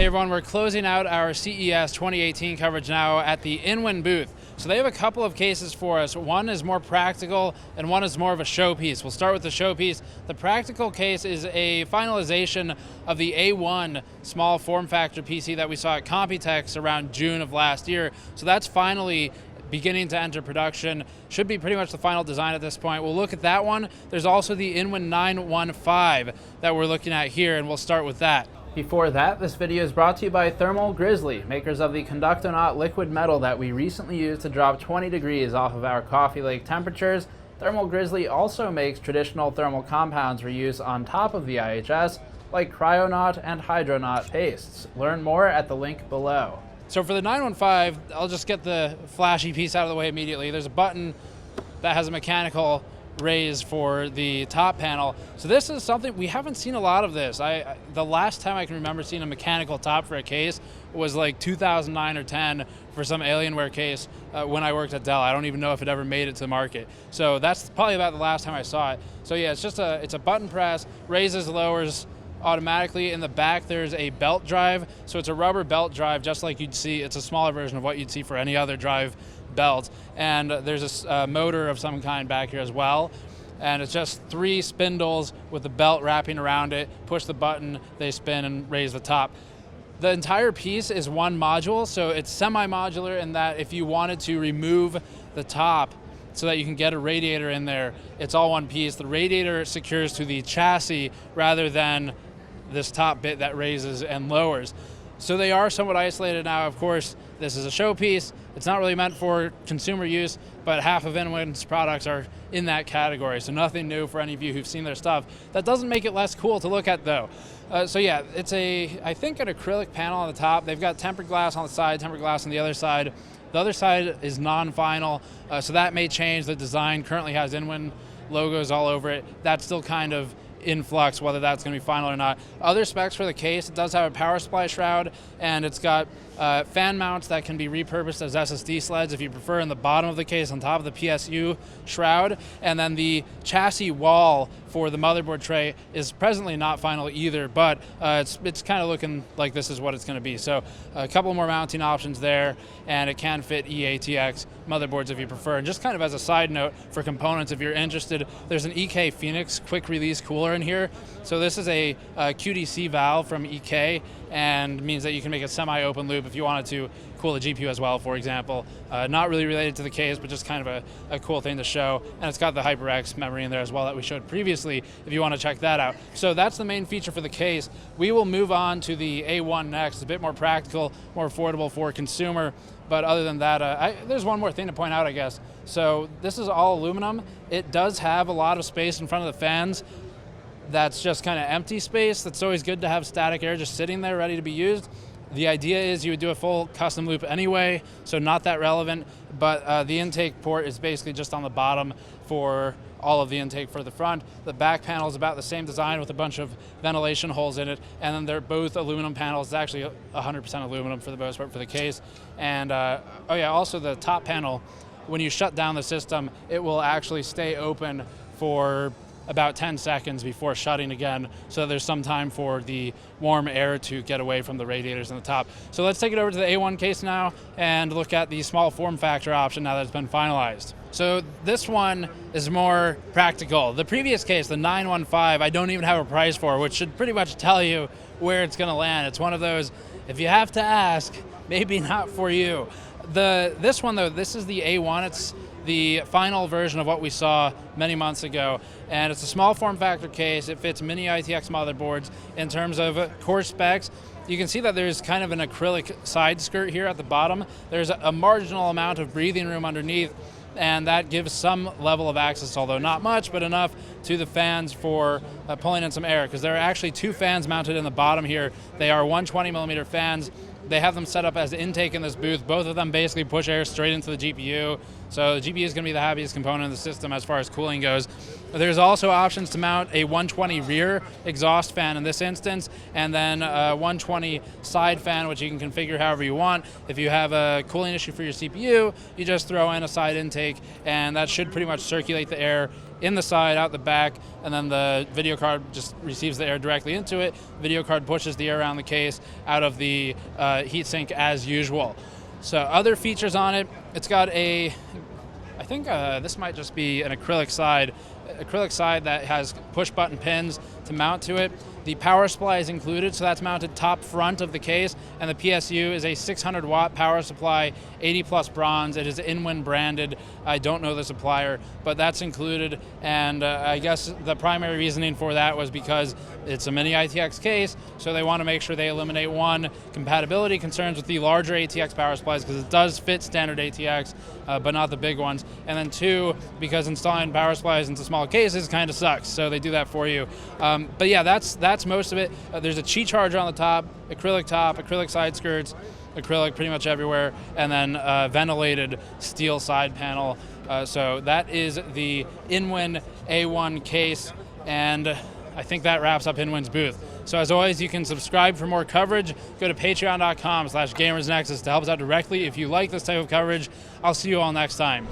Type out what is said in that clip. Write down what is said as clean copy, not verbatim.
Hey everyone, we're closing out our CES 2018 coverage now at the Inwin booth. So they have a couple of cases for us. One is more practical and one is more of a showpiece. We'll start with the showpiece. The practical case is a finalization of the A1 small form factor PC that we saw at Computex around June of last year. So that's finally beginning to enter production. Should be pretty much the final design at this point. We'll look at that one. There's also the Inwin A1 that we're looking at here, and we'll start with that. Before that, this video is brought to you by Thermal Grizzly, makers of the Conductonaut liquid metal that we recently used to drop 20 degrees off of our coffee lake temperatures. Thermal Grizzly also makes traditional thermal compounds for use on top of the IHS, like Cryonaut and Hydronaut pastes. Learn more at the link below. So for the 915, I'll just get the flashy piece out of the way immediately. There's a button that has a mechanical raise for the top panel. So this is something, we haven't seen a lot of this. The last time I can remember seeing a mechanical top for a case was like 2009 or 10 for some Alienware case when I worked at Dell. I don't even know if it ever made it to the market. So that's probably about the last time I saw it. So yeah, it's a button press, raises, lowers automatically. In the back there's a belt drive, so it's a rubber belt drive just like you'd see. It's a smaller version of what you'd see for any other drive belt, and there's a motor of some kind back here as well, and it's just 3 spindles with the belt wrapping around it. Push the button, they spin and raise the top. The entire piece is one module, so it's semi-modular in that if you wanted to remove the top so that you can get a radiator in there, it's all one piece. The radiator secures to the chassis rather than this top bit that raises and lowers. So they are somewhat isolated now. Of course, this is a showpiece. It's not really meant for consumer use, but half of Inwin's products are in that category, so nothing new for any of you who've seen their stuff. That doesn't make it less cool to look at though. So yeah, it's I think an acrylic panel on the top. They've got tempered glass on the side, tempered glass on the other side. The other side is non-final, so that may change. The design currently has Inwin logos all over it. That's still kind of in flux whether that's going to be final or not. Other specs for the case, it does have a power supply shroud, and it's got fan mounts that can be repurposed as SSD sleds if you prefer, in the bottom of the case on top of the PSU shroud. And then the chassis wall for the motherboard tray is presently not final either, but it's kind of looking like this is what it's going to be. So a couple more mounting options there, and it can fit ATX motherboards if you prefer. And just kind of as a side note for components, if you're interested, there's an EK Phoenix quick release cooler in here. So this is a QDC valve from EK, and means that you can make a semi-open loop if you wanted to cool the GPU as well, for example. Not really related to the case, but just kind of a cool thing to show. And it's got the HyperX memory in there as well that we showed previously, if you want to check that out. So that's the main feature for the case. We will move on to the A1 next. It's a bit more practical, more affordable for consumer. But other than that, there's one more thing to point out, I guess. So this is all aluminum. It does have a lot of space in front of the fans. That's just kind of empty space. That's always good to have static air just sitting there ready to be used. The idea is you would do a full custom loop anyway, so not that relevant, but the intake port is basically just on the bottom for all of the intake for the front. The back panel is about the same design with a bunch of ventilation holes in it, and then they're both aluminum panels. It's actually 100% aluminum for the most part for the case. And oh yeah, also the top panel, when you shut down the system, it will actually stay open for about 10 seconds before shutting again, so that there's some time for the warm air to get away from the radiators on the top. So let's take it over to the A1 case now and look at the small form factor option now that it's been finalized. So this one is more practical. The previous case, the 915, I don't even have a price for, which should pretty much tell you where it's gonna land. It's one of those, if you have to ask, maybe not for you. This one though, this is the A1. It's the final version of what we saw many months ago, and it's a small form factor case. It fits Mini-ITX motherboards. In terms of core specs, you can see that there's kind of an acrylic side skirt here at the bottom. There's a marginal amount of breathing room underneath, and that gives some level of access, although not much, but enough to the fans for pulling in some air, because there are actually 2 fans mounted in the bottom here. They are 120mm fans. They have them set up as intake in this booth. Both of them basically push air straight into the GPU. So the GPU is going to be the happiest component of the system as far as cooling goes. There's also options to mount a 120 rear exhaust fan in this instance, and then a 120 side fan, which you can configure however you want. If you have a cooling issue for your CPU, you just throw in a side intake, and that should pretty much circulate the air in the side, out the back, and then the video card just receives the air directly into it. Video card pushes the air around the case out of the heatsink as usual. So other features on it, it's got I think this might just be an acrylic side that has push button pins to mount to it. The power supply is included, so that's mounted top front of the case, and the PSU is a 600 watt power supply, 80 plus bronze. It is Inwin branded. I don't know the supplier, but that's included, and I guess the primary reasoning for that was because it's a Mini-ITX case, so they want to make sure they eliminate, one, compatibility concerns with the larger ATX power supplies, because it does fit standard ATX, but not the big ones, and then two, because installing power supplies into small cases kind of sucks, so they do that for you. But yeah, that's most of it. There's a Qi charger on the top, acrylic side skirts, acrylic pretty much everywhere, and then ventilated steel side panel. So that is the Inwin A1 case, and I think that wraps up Inwin's booth. So as always, you can subscribe for more coverage. Go to patreon.com/gamersnexus to help us out directly if you like this type of coverage. I'll see you all next time.